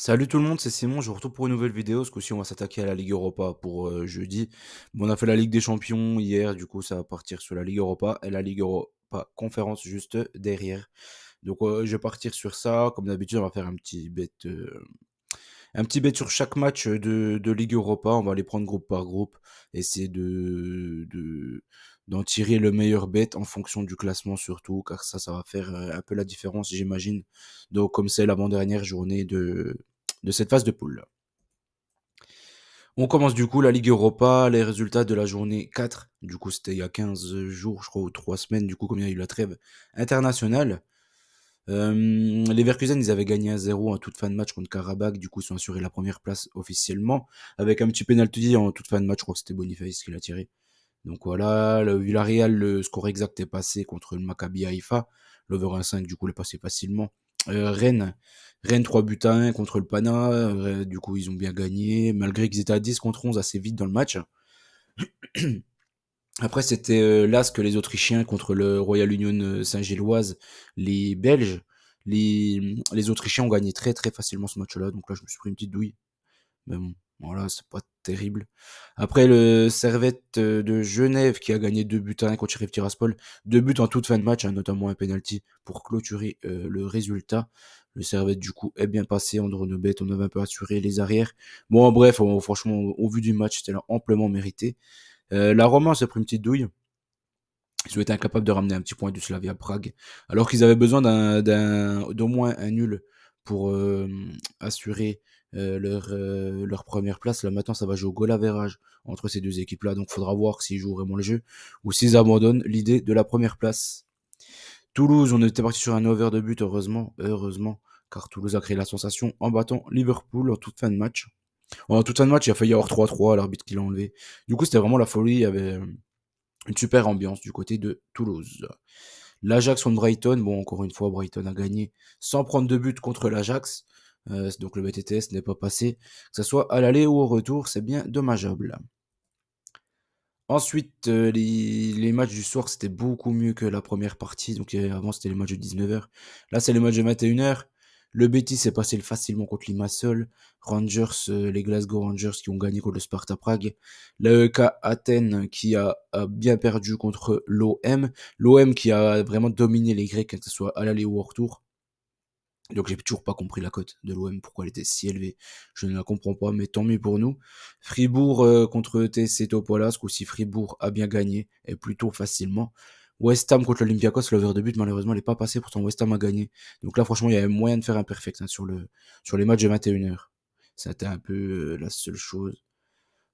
Salut tout le monde, c'est Simon, je vous retrouve pour une nouvelle vidéo. Ce coup-ci, on va s'attaquer à la Ligue Europa pour jeudi. Bon, on a fait la Ligue des Champions hier, du coup, ça va partir sur la Ligue Europa et la Ligue Europa Conférence juste derrière. Donc, je vais partir sur ça. Comme d'habitude, on va faire un petit bet sur chaque match de Ligue Europa. On va les prendre groupe par groupe, essayer d'en tirer le meilleur bet en fonction du classement surtout, car ça va faire un peu la différence, j'imagine. Donc, comme c'est l'avant-dernière journée de cette phase de poule. On commence du coup la Ligue Europa, les résultats de la journée 4. Du coup, c'était il y a 15 jours, je crois, ou 3 semaines, du coup, comme il y a eu la trêve internationale. Les Leverkusen, ils avaient gagné 1-0 en toute fin de match contre Karabakh. Du coup, ils sont assurés la première place officiellement. Avec un petit penalty en toute fin de match, je crois que c'était Boniface qui l'a tiré. Donc voilà, le Villarreal, le score exact est passé contre le Maccabi Haïfa. L'over 1,5, du coup, est passé facilement. Rennes 3 buts à 1 contre le Pana. Du coup, ils ont bien gagné. Malgré qu'ils étaient à 10 contre 11 assez vite dans le match. Après, c'était l'As que les Autrichiens contre le Royal Union Saint-Gilloise, les Belges. Les Autrichiens ont gagné très très facilement ce match-là. Donc là, je me suis pris une petite douille. Mais bon, voilà, c'est pas terrible. Après, le Servette de Genève qui a gagné 2 buts à 1 contre Sheriff Tiraspol. 2 buts en toute fin de match, hein, notamment un penalty pour clôturer le résultat. Le Servette, du coup, est bien passé. Andro Nobet, on avait un peu assuré les arrières. Bon, bref, franchement, au vu du match, c'était là amplement mérité. La Roma s'est pris une petite douille. Ils ont été incapables de ramener un petit point du Slavia Prague, alors qu'ils avaient besoin d'au moins un nul pour assurer leur première place. Là maintenant, ça va jouer au goal average entre ces deux équipes-là, donc il faudra voir s'ils jouent vraiment le jeu ou s'ils abandonnent l'idée de la première place. Toulouse, on était parti sur un over de but, heureusement, car Toulouse a créé la sensation en battant Liverpool en toute fin de match. En toute fin de match, il a failli y avoir 3-3 à l'arbitre qui l'a enlevé. Du coup, c'était vraiment la folie. Il y avait une super ambiance du côté de Toulouse. L'Ajax contre Brighton, bon encore une fois Brighton a gagné sans prendre de but contre l'Ajax, donc le BTTS n'est pas passé, que ce soit à l'aller ou au retour, c'est bien dommageable. Ensuite, les matchs du soir c'était beaucoup mieux que la première partie, donc avant c'était les matchs de 19h, là c'est les matchs de 21h. Le Betis s'est passé facilement contre Limassol. Rangers, les Glasgow Rangers qui ont gagné contre le Sparta Prague. L'AEK Athènes qui a bien perdu contre l'OM. L'OM qui a vraiment dominé les Grecs, que ce soit à l'aller ou au retour. Donc j'ai toujours pas compris la cote de l'OM, pourquoi elle était si élevée. Je ne la comprends pas, mais tant mieux pour nous. Fribourg contre TSC Topola, ce coup-ci Fribourg a bien gagné, et plutôt facilement. West Ham contre l'Olympiakos, l'over de but, malheureusement, elle n'est pas passée, pourtant West Ham a gagné. Donc là, franchement, il y avait moyen de faire un perfect hein, sur les matchs de 21h. C'était un peu la seule chose.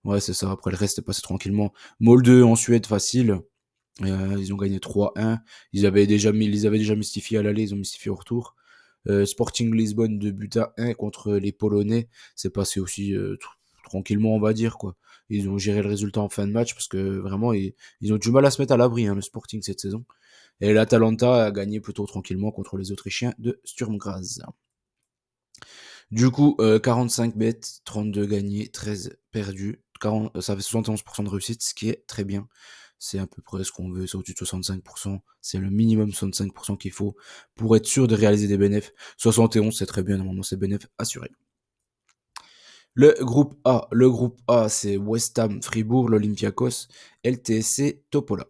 Ouais, c'est ça. Après, le reste est passé tranquillement. Molde en Suède, facile. Ils ont gagné 3-1. Ils avaient déjà mystifié à l'aller, ils ont mystifié au retour. Sporting Lisbonne de but à 1 contre les Polonais. C'est passé aussi tranquillement, on va dire, quoi. Ils ont géré le résultat en fin de match parce que vraiment, ils ont du mal à se mettre à l'abri, hein, le Sporting, cette saison. Et l'Atalanta a gagné plutôt tranquillement contre les Autrichiens de Sturm Graz. Du coup, 45 bêtes, 32 gagnés, 13 perdus. 40, ça fait 71% de réussite, ce qui est très bien. C'est à peu près ce qu'on veut, c'est au-dessus de 65%. C'est le minimum 65% qu'il faut pour être sûr de réaliser des bénéfices. 71, c'est très bien, normalement c'est bénéfice assuré. Le groupe A, c'est West Ham, Fribourg, l'Olympiakos, LTSC, Topola.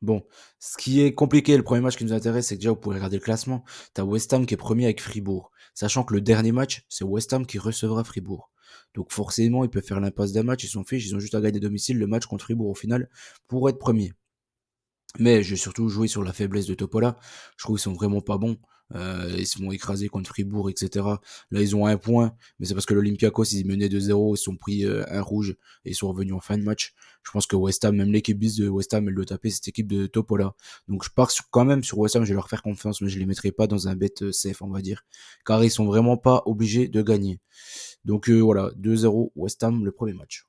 Bon, ce qui est compliqué, le premier match qui nous intéresse, c'est que déjà vous pouvez regarder le classement. T'as West Ham qui est premier avec Fribourg. Sachant que le dernier match, c'est West Ham qui recevra Fribourg. Donc forcément, ils peuvent faire l'impasse d'un match, ils s'en fichent, ils ont juste à gagner domicile le match contre Fribourg au final pour être premier. Mais j'ai surtout joué sur la faiblesse de Topola. Je trouve qu'ils sont vraiment pas bons. Ils se font écraser contre Fribourg, etc. Là, ils ont un point, mais c'est parce que l'Olympiakos, ils menaient 2-0, ils se sont pris un rouge et ils sont revenus en fin de match. Je pense que West Ham, même l'équipe bis de West Ham, elle doit taper cette équipe de Topola. Donc je pars quand même sur West Ham, je vais leur faire confiance, mais je les mettrai pas dans un bet safe, on va dire. Car ils sont vraiment pas obligés de gagner. Donc voilà, 2-0 West Ham, le premier match.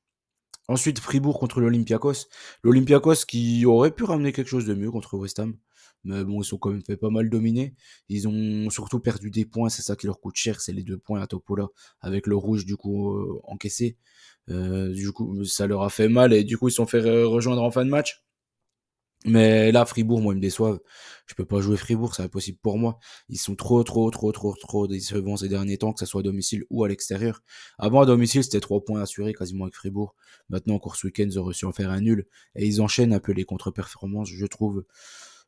Ensuite, Fribourg contre l'Olympiakos. L'Olympiakos qui aurait pu ramener quelque chose de mieux contre West Ham. Mais bon, ils sont quand même fait pas mal dominer. Ils ont surtout perdu des points, c'est ça qui leur coûte cher, c'est les 2 points à Topola, avec le rouge du coup encaissé. Du coup, ça leur a fait mal et du coup, ils se sont fait rejoindre en fin de match. Mais là, Fribourg, moi, ils me déçoivent. Je peux pas jouer Fribourg, c'est impossible pour moi. Ils sont trop décevants ces derniers temps, que ce soit à domicile ou à l'extérieur. Avant, à domicile, c'était 3 points assurés quasiment avec Fribourg. Maintenant, encore ce week-end, ils ont réussi à en faire un nul. Et ils enchaînent un peu les contre-performances, je trouve.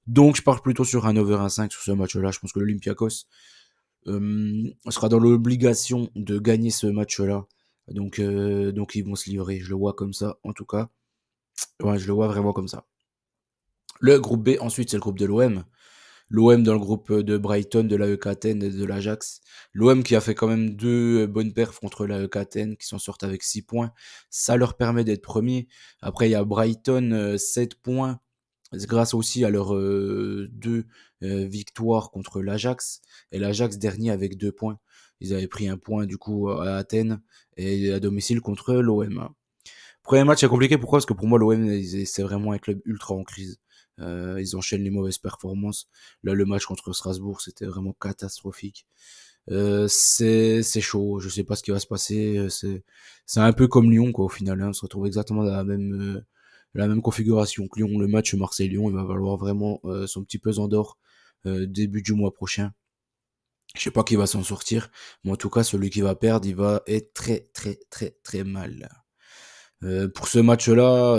Donc, je pars plutôt sur un over 1,5 sur ce match-là. Je pense que l'Olympiakos sera dans l'obligation de gagner ce match-là. Donc, ils vont se livrer. Je le vois comme ça, en tout cas. Ouais, je le vois vraiment comme ça. Le groupe B, ensuite, c'est le groupe de l'OM. L'OM dans le groupe de Brighton, de l'AEK Athènes et de l'Ajax. L'OM qui a fait quand même deux bonnes perfs contre l'AEK Athènes, qui s'en sortent avec 6 points. Ça leur permet d'être premiers. Après, il y a Brighton, 7 points, grâce aussi à leurs deux victoires contre l'Ajax. Et l'Ajax dernier avec 2 points. Ils avaient pris un point du coup à Athènes et à domicile contre l'OM. Premier match est compliqué, pourquoi? Parce que pour moi, l'OM, c'est vraiment un club ultra en crise. Ils enchaînent les mauvaises performances. Là, le match contre Strasbourg, c'était vraiment catastrophique. C'est chaud, je sais pas ce qui va se passer. C'est un peu comme Lyon, quoi, au final. Hein. On se retrouve exactement dans la même configuration que Lyon. Le match Marseille-Lyon, il va falloir vraiment son petit pesant d'or début du mois prochain. Je sais pas qui va s'en sortir, mais en tout cas, celui qui va perdre, il va être très mal. Pour ce match-là,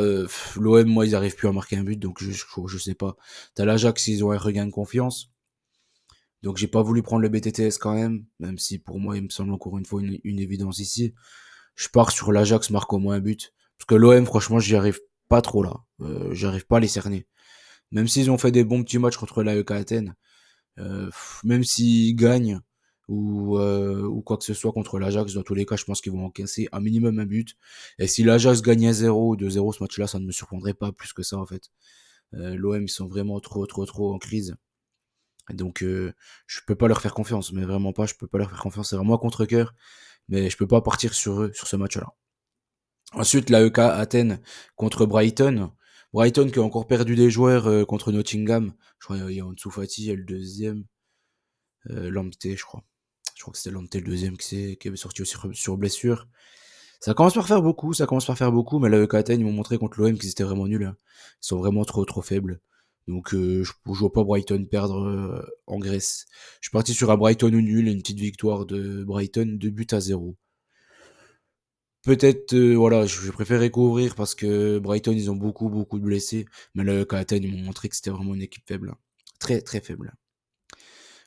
l'OM, moi, ils arrivent plus à marquer un but, donc je sais pas. T'as l'Ajax, ils ont un regain de confiance. Donc j'ai pas voulu prendre le BTTS quand même si pour moi, il me semble encore une fois une évidence ici. Je pars sur l'Ajax marque au moins un but. Parce que l'OM, franchement, j'y arrive pas trop là. J'arrive pas à les cerner. Même s'ils ont fait des bons petits matchs contre l'AEK Athènes, même s'ils gagnent ou quoi que ce soit contre l'Ajax, dans tous les cas, je pense qu'ils vont encaisser un minimum un but. Et si l'Ajax gagne 1-0 ou 2-0 ce match-là, ça ne me surprendrait pas plus que ça en fait. L'OM, ils sont vraiment trop en crise. Et donc, je peux pas leur faire confiance, mais vraiment pas, je peux pas leur faire confiance. C'est vraiment à contre-cœur, mais je peux pas partir sur eux, sur ce match-là. Ensuite, l'AEK Athènes contre Brighton. Brighton qui a encore perdu des joueurs contre Nottingham. Je crois qu'il y a Ansu Fati, il y a le deuxième. Lamptey, je crois. Je crois que c'était Lamptey le deuxième qui avait sorti aussi sur blessure. Ça commence par faire beaucoup, mais la Athènes, ils m'ont montré contre l'OM qu'ils étaient vraiment nuls. Hein. Ils sont vraiment trop faibles. Donc je vois pas Brighton perdre en Grèce. Je suis parti sur un Brighton ou nul, une petite victoire de Brighton, 2-0. Peut-être, voilà, je vais préférer couvrir parce que Brighton, ils ont beaucoup de blessés. Mais la Athènes, ils m'ont montré que c'était vraiment une équipe faible. Hein. Très faible.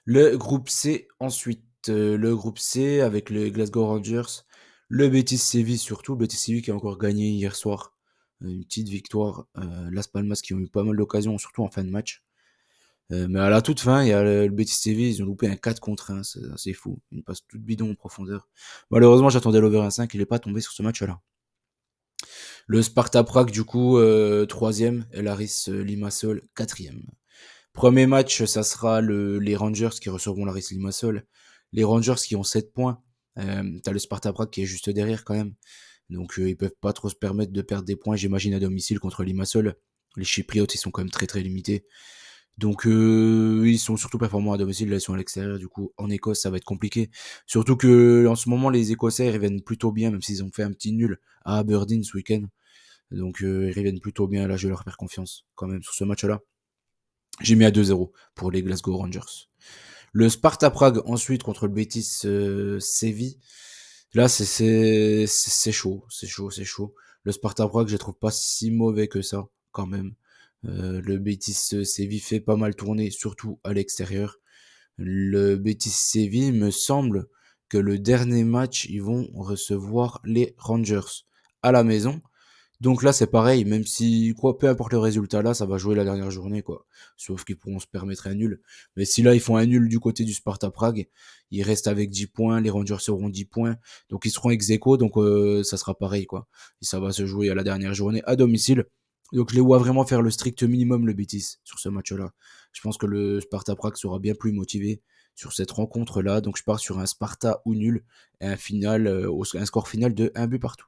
Le groupe C, ensuite, le groupe C avec le Glasgow Rangers, le Betis Séville surtout, le Betis Séville qui a encore gagné hier soir, une petite victoire, Las Palmas qui ont eu pas mal d'occasions, surtout en fin de match. Mais à la toute fin, il y a le Betis Séville, ils ont loupé un 4 contre 1, c'est assez fou, une passe toute bidon en profondeur. Malheureusement, j'attendais l'over 1,5, il est pas tombé sur ce match-là. Le Sparta Prague, du coup, troisième, et l'Aris Limassol, quatrième. Premier match, ça sera les Rangers qui recevront l'Aris Limassol. Les Rangers qui ont 7 points. T'as le Sparta Prague qui est juste derrière quand même. Donc ils peuvent pas trop se permettre de perdre des points, j'imagine, à domicile contre Limassol. Les Chypriotes, ils sont quand même très limités. Donc ils sont surtout performants à domicile, là ils sont à l'extérieur, du coup en Écosse ça va être compliqué. Surtout que en ce moment les Écossais ils reviennent plutôt bien, même s'ils ont fait un petit nul à Aberdeen ce week-end. Donc ils reviennent plutôt bien, là je vais leur faire confiance quand même sur ce match-là. J'ai mis à 2-0 pour les Glasgow Rangers. Le Sparta Prague ensuite contre le Betis Séville. Là, c'est chaud, c'est chaud. Le Sparta Prague, je les trouve pas si mauvais que ça, quand même. Le Betis Séville fait pas mal tourner, surtout à l'extérieur. Le Betis Séville, me semble que le dernier match, ils vont recevoir les Rangers à la maison. Donc là, c'est pareil, même si, quoi, peu importe le résultat là, ça va jouer la dernière journée, quoi. Sauf qu'ils pourront se permettre un nul. Mais si là, ils font un nul du côté du Sparta Prague, ils restent avec 10 points, les Rangers auront 10 points, donc ils seront ex aequo, donc ça sera pareil, quoi. Et ça va se jouer à la dernière journée à domicile. Donc je les vois vraiment faire le strict minimum, le Betis, sur ce match-là. Je pense que le Sparta Prague sera bien plus motivé sur cette rencontre-là, donc je pars sur un Sparta ou nul, et un score final de 1 but partout.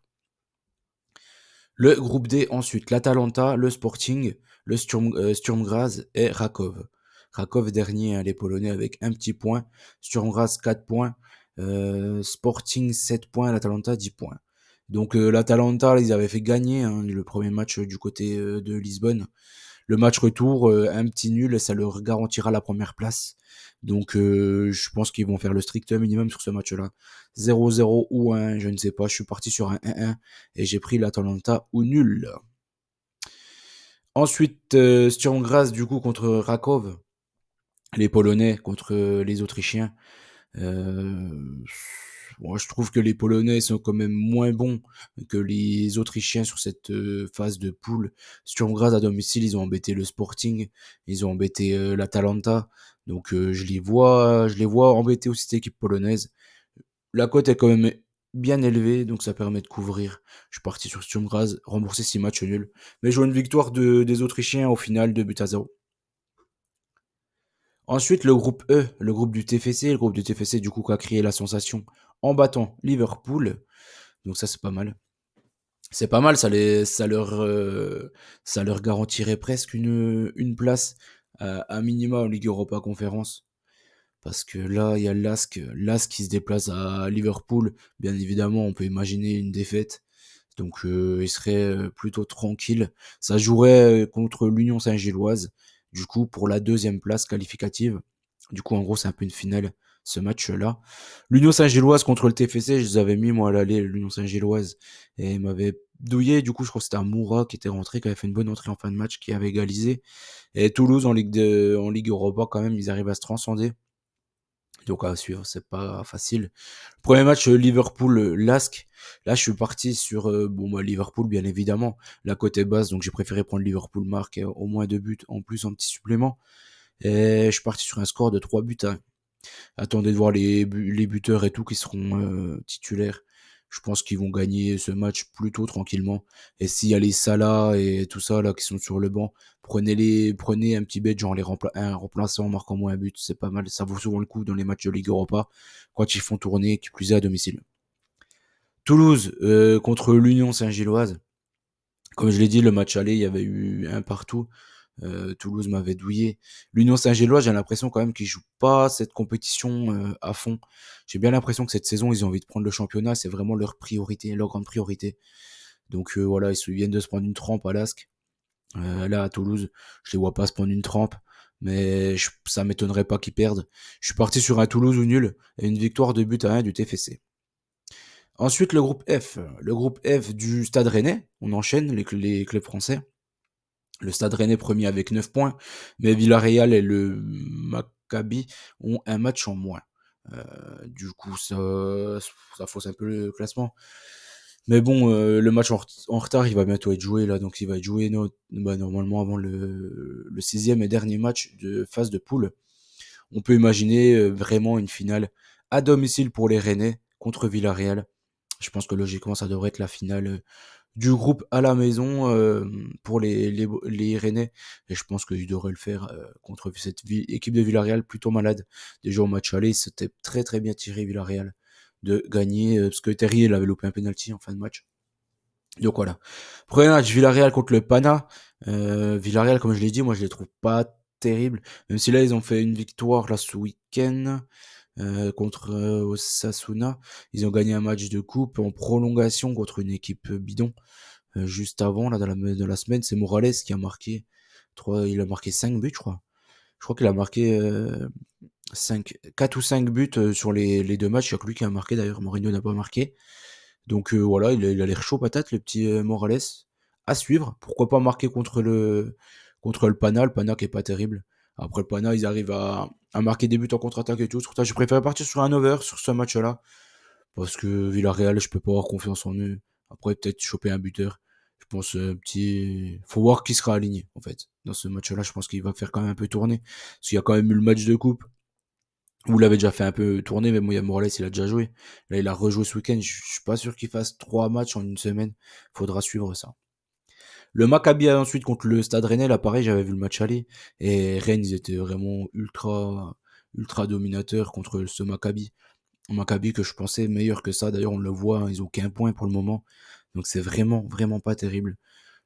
Le groupe D ensuite, l'Atalanta, le Sporting, le Sturm Graz et Rakov. Rakov dernier, hein, les Polonais avec un petit point. Sturm Graz 4 points. Sporting 7 points, l'Atalanta 10 points. Donc l'Atalanta, ils avaient fait gagner hein, le premier match du côté de Lisbonne. Le match retour, un petit nul, et ça leur garantira la première place. Donc je pense qu'ils vont faire le strict minimum sur ce match-là. 0-0 ou 1, je ne sais pas. Je suis parti sur un 1-1 et j'ai pris l'Atalanta ou nul. Ensuite, Sturm Graz du coup contre Rakov, les Polonais contre les Autrichiens. Euh, Moi, je trouve que les Polonais sont quand même moins bons que les Autrichiens sur cette phase de poule. Sturm Graz à domicile, ils ont embêté le Sporting, ils ont embêté l'Atalanta. Donc je les vois embêter aussi cette équipe polonaise. La cote est quand même bien élevée, donc ça permet de couvrir. Je suis parti sur Sturm Graz, rembourser 6 matchs nuls. Mais je vois une victoire des Autrichiens au final, 2-0. Ensuite, le groupe E, le groupe du TFC. Le groupe du TFC, du coup, qui a créé la sensation en battant Liverpool. Donc ça, c'est pas mal. C'est pas mal, ça leur garantirait presque une place à minima en Ligue Europa Conférence. Parce que là, il y a l'AS qui se déplace à Liverpool. Bien évidemment, on peut imaginer une défaite. Donc, il serait plutôt tranquille. Ça jouerait contre l'Union Saint-Gilloise, du coup, pour la deuxième place qualificative. Du coup, en gros, c'est un peu une finale, ce match-là. L'Union Saint-Gilloise contre le TFC, je les avais mis, moi, à l'aller, l'Union Saint-Gilloise. Et ils m'avaient douillé. Du coup, je crois que c'était un Moura qui était rentré, qui avait fait une bonne entrée en fin de match, qui avait égalisé. Et Toulouse, en Ligue Europa, quand même, ils arrivent à se transcender. Donc à suivre, c'est pas facile. Premier match Liverpool-Lask. Là, je suis parti sur Liverpool, bien évidemment. La cote est basse, donc j'ai préféré prendre Liverpool marque au moins 2 buts en plus en petit supplément. Et je suis parti sur un score de 3 buts. Attendez de voir les buteurs et tout qui seront titulaires. Je pense qu'ils vont gagner ce match plutôt tranquillement. Et s'il y a les Salah et tout ça là qui sont sur le banc, prenez un petit bet genre un remplaçant marquant moins un but, c'est pas mal. Ça vaut souvent le coup dans les matchs de Ligue Europa quand ils font tourner, qui plus est à domicile. Toulouse contre l'Union Saint-Gilloise. Comme je l'ai dit, le match aller, il y avait eu un partout. Toulouse m'avait douillé. L'Union Saint-Gilloise, j'ai l'impression quand même qu'ils jouent pas cette compétition à fond. J'ai bien l'impression que cette saison, ils ont envie de prendre le championnat. C'est vraiment leur priorité, leur grande priorité. Donc voilà, viennent de se prendre une trempe à l'Asc. Là, à Toulouse, je les vois pas se prendre une trempe. Mais ça m'étonnerait pas qu'ils perdent. Je suis parti sur un Toulouse ou nul et une victoire de but à 1 du TFC. Ensuite, le groupe F. Le groupe F du Stade Rennais. On enchaîne les clubs français. Le Stade Rennais premier avec 9 points, mais Villarreal et le Maccabi ont un match en moins. Du coup, ça fausse un peu le classement. Mais bon, le match en retard, il va bientôt être joué là, donc il va être joué normalement avant le sixième et dernier match de phase de poule. On peut imaginer vraiment une finale à domicile pour les Rennais contre Villarreal. Je pense que logiquement, ça devrait être la finale du groupe à la maison pour les Rennais. Et je pense qu'ils devraient le faire contre cette équipe de Villarreal plutôt malade. Déjà au match aller, c'était très très bien tiré Villarreal de gagner parce que Terrier il avait loupé un penalty en fin de match. Donc voilà. Premier match Villarreal contre le Pana. Villarreal, comme je l'ai dit, moi je les trouve pas terribles. Même si là ils ont fait une victoire là ce week-end contre Osasuna. Ils ont gagné un match de coupe en prolongation contre une équipe bidon. Juste avant, là, dans la semaine, c'est Morales qui a marqué. Il a marqué 5 buts, je crois. Je crois qu'il a marqué 4 ou 5 buts sur les deux matchs. Il n'y a que lui qui a marqué d'ailleurs. Mourinho n'a pas marqué. Donc voilà, il a l'air chaud patate, le petit Morales. À suivre. Pourquoi pas marquer contre le Pana. Le Pana qui est pas terrible. Après le Pana, ils arrivent à marquer des buts en contre-attaque et tout. C'est pour ça que je préfère partir sur un over sur ce match-là. Parce que Villarreal, je peux pas avoir confiance en eux. Après, peut-être choper un buteur. Je pense faut voir qui sera aligné, en fait. Dans ce match-là, je pense qu'il va faire quand même un peu tourner. Parce qu'il y a quand même eu le match de coupe. Vous l'avez déjà fait un peu tourner, mais moi, Morales, il a déjà joué. Là, il a rejoué ce week-end. Je suis pas sûr qu'il fasse 3 matchs en une semaine. Faudra suivre ça. Le Maccabi ensuite contre le Stade Rennais, là, pareil, j'avais vu le match aller. Et Rennes, ils étaient vraiment ultra, ultra dominateurs contre ce Maccabi. Maccabi que je pensais meilleur que ça. D'ailleurs, on le voit, hein, ils ont qu'un point pour le moment. Donc c'est vraiment, vraiment pas terrible.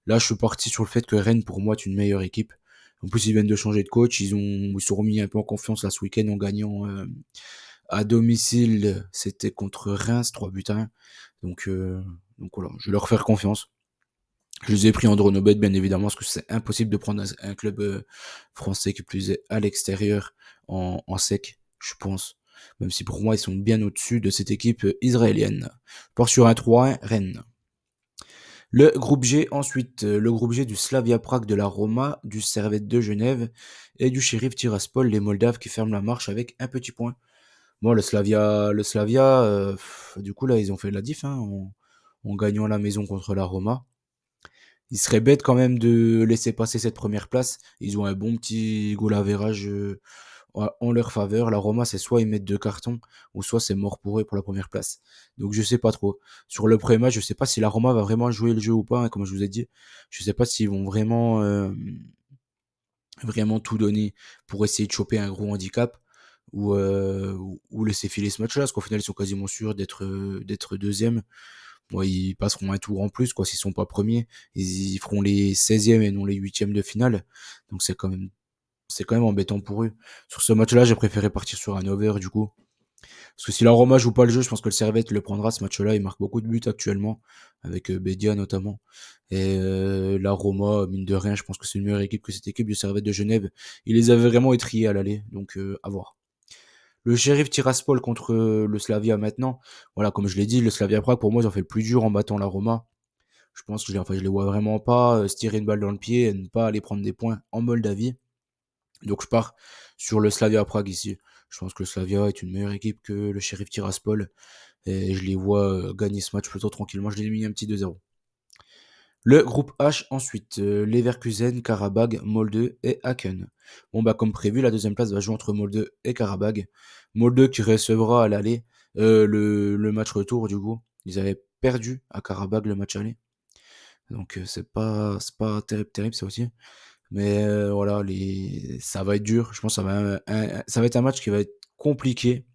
Là, je suis parti sur le fait que Rennes, pour moi, est une meilleure équipe. En plus, ils viennent de changer de coach. Ils se sont remis un peu en confiance là ce week-end en gagnant à domicile. C'était contre Reims, 3 buts à 1. Donc, donc voilà, je vais leur faire confiance. Je les ai pris en draw no bet, bien évidemment, parce que c'est impossible de prendre un club français qui plus est à l'extérieur en sec, je pense. Même si pour moi, ils sont bien au-dessus de cette équipe israélienne. Je pars sur un 3-1, Rennes. Le groupe G, ensuite, le groupe G du Slavia Prague, de la Roma, du Servette de Genève et du Sheriff Tiraspol, les Moldaves qui ferment la marche avec un petit point. Bon, le Slavia, du coup, là, ils ont fait la diff, hein, en gagnant la maison contre la Roma. Il serait bête quand même de laisser passer cette première place. Ils ont un bon petit goal average en leur faveur. La Roma, c'est soit ils mettent 2 cartons, ou soit c'est mort pour eux pour la première place. Donc je sais pas trop. Sur le premier match, je sais pas si la Roma va vraiment jouer le jeu ou pas, hein, comme je vous ai dit. Je sais pas s'ils vont vraiment tout donner pour essayer de choper un gros handicap ou laisser filer ce match-là, parce qu'au final ils sont quasiment sûrs d'être deuxième. Bon, ils passeront un tour en plus, quoi, s'ils sont pas premiers. Ils feront les 16e et non les 8e de finale. Donc c'est quand même embêtant pour eux. Sur ce match-là, j'ai préféré partir sur un over, du coup. Parce que si la Roma joue pas le jeu, je pense que le Servette le prendra ce match-là. Il marque beaucoup de buts actuellement, avec Bedia notamment. Et la Roma, mine de rien, je pense que c'est une meilleure équipe que cette équipe du Servette de Genève. Il les avait vraiment étriés à l'aller, donc à voir. Le Sheriff Tiraspol contre le Slavia maintenant. Voilà, comme je l'ai dit, le Slavia Prague, pour moi, ils ont fait le plus dur en battant la Roma. Je pense que je les vois vraiment pas se tirer une balle dans le pied et ne pas aller prendre des points en Moldavie. Donc je pars sur le Slavia Prague ici. Je pense que le Slavia est une meilleure équipe que le Sheriff Tiraspol. Et je les vois gagner ce match plutôt tranquillement. Je les ai mis un petit 2-0. Le groupe H ensuite, Leverkusen, Karabag, Molde et Aachen. Bon bah comme prévu, la deuxième place va jouer entre Molde et Karabag. Molde qui recevra à l'aller le match retour du coup. Ils avaient perdu à Karabag le match aller. Donc c'est pas terrible, terrible ça aussi. Mais voilà, ça va être dur. Je pense que ça va être un match qui va être compliqué.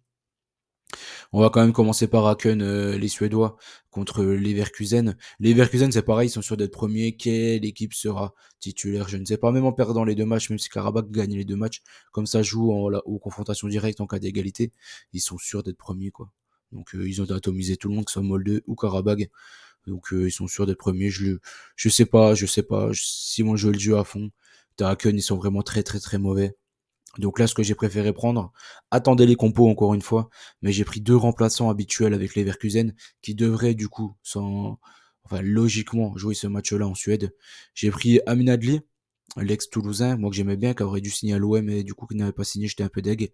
On va quand même commencer par Aachen, les Suédois, contre Leverkusen. Leverkusen, c'est pareil, ils sont sûrs d'être premiers. Quelle équipe sera titulaire? Je ne sais pas. Même en perdant les 2 matchs, même si Karabakh gagne les 2 matchs, comme ça joue aux confrontations directes en cas d'égalité, ils sont sûrs d'être premiers, quoi. Donc ils ont atomisé tout le monde, que ce soit Molde ou Karabakh. Donc ils sont sûrs d'être premiers. Je sais pas. Si on joue le jeu à fond, Aachen, ils sont vraiment très très très mauvais. Donc là, ce que j'ai préféré prendre, attendez les compos encore une fois, mais j'ai pris 2 remplaçants habituels avec les Leverkusen qui devraient du coup, enfin logiquement, jouer ce match-là en Suède. J'ai pris Amin Adli, l'ex-Toulousain, moi que j'aimais bien, qui aurait dû signer à l'OM et du coup qui n'avait pas signé, j'étais un peu deg.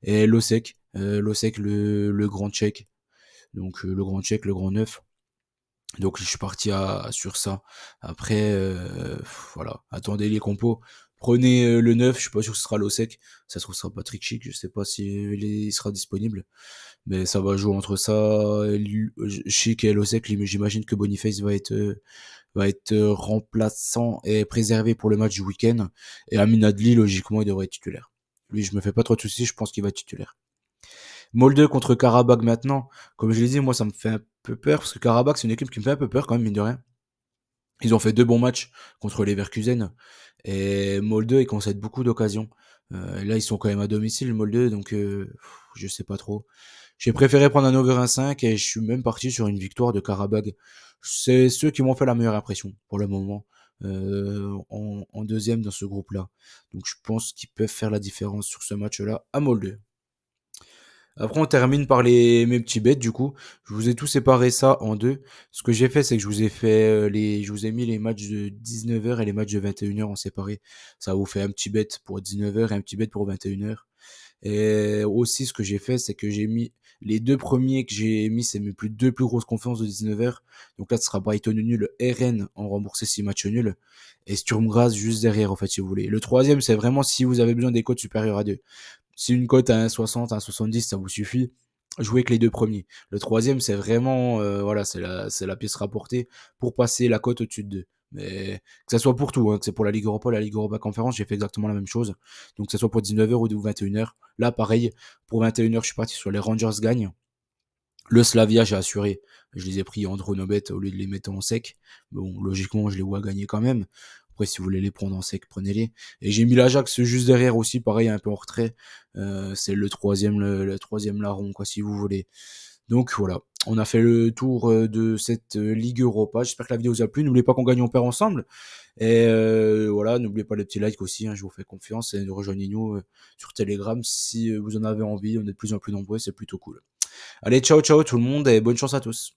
Et Losek, le grand Tchèque, donc le grand Tchèque, le grand neuf. Donc je suis parti sur ça. Après, voilà, attendez les compos. Prenez le 9, je suis pas sûr que ce sera l'Osec. Ça se trouve, ce sera Patrick Schick, je sais pas si il sera disponible. Mais ça va jouer entre ça, Schick et l'Osec. J'imagine que Boniface va être remplaçant et préservé pour le match du week-end. Et Amin Adli, logiquement, il devrait être titulaire. Lui, je me fais pas trop de soucis, je pense qu'il va être titulaire. Molde contre Karabakh maintenant. Comme je l'ai dit, moi, ça me fait un peu peur, parce que Karabakh, c'est une équipe qui me fait un peu peur quand même, mine de rien. Ils ont fait 2 bons matchs contre les Leverkusen. Et Molde, ils concèdent beaucoup d'occasions. Là, ils sont quand même à domicile, Molde, donc je sais pas trop. J'ai préféré prendre un over 1,5 et je suis même parti sur une victoire de Karabakh. C'est ceux qui m'ont fait la meilleure impression pour le moment, en deuxième dans ce groupe-là. Donc je pense qu'ils peuvent faire la différence sur ce match-là à Molde. Après, on termine par mes petits bêtes, du coup. Je vous ai tout séparé ça en deux. Ce que j'ai fait, c'est que je vous ai mis les matchs de 19h et les matchs de 21h en séparé. Ça vous fait un petit bet pour 19h et un petit bet pour 21h. Et aussi, ce que j'ai fait, c'est que j'ai mis les 2 premiers que j'ai mis, c'est mes deux plus grosses conférences de 19h. Donc là, ce sera Brighton nul, RN en remboursé 6 matchs nuls. Et Sturm Graz juste derrière, en fait, si vous voulez. Le troisième, c'est vraiment si vous avez besoin des codes supérieurs à 2. Si une cote à 1,60, 1,70, ça vous suffit, jouez avec les 2 premiers. Le troisième, c'est vraiment, voilà, c'est la pièce rapportée pour passer la cote au-dessus de 2. Mais que ça soit pour tout, hein, que c'est pour la Ligue Europa, la Ligue Europa Conférence, j'ai fait exactement la même chose. Donc que ce soit pour 19h ou 21h. Là, pareil, pour 21h, je suis parti sur les Rangers gagnent. Le Slavia, j'ai assuré. Je les ai pris en draw no bet au lieu de les mettre en sec. Bon, logiquement, je les vois gagner quand même. Après, si vous voulez les prendre en sec, prenez-les. Et j'ai mis l'Ajax juste derrière aussi, pareil, un peu en retrait. C'est le troisième larron, quoi, si vous voulez. Donc voilà, on a fait le tour de cette Ligue Europa. J'espère que la vidéo vous a plu. N'oubliez pas qu'on gagne, on perd ensemble. Et voilà, n'oubliez pas les petits likes aussi, hein, je vous fais confiance. Et rejoignez-nous sur Telegram si vous en avez envie. On est de plus en plus nombreux, c'est plutôt cool. Allez, ciao, ciao tout le monde et bonne chance à tous.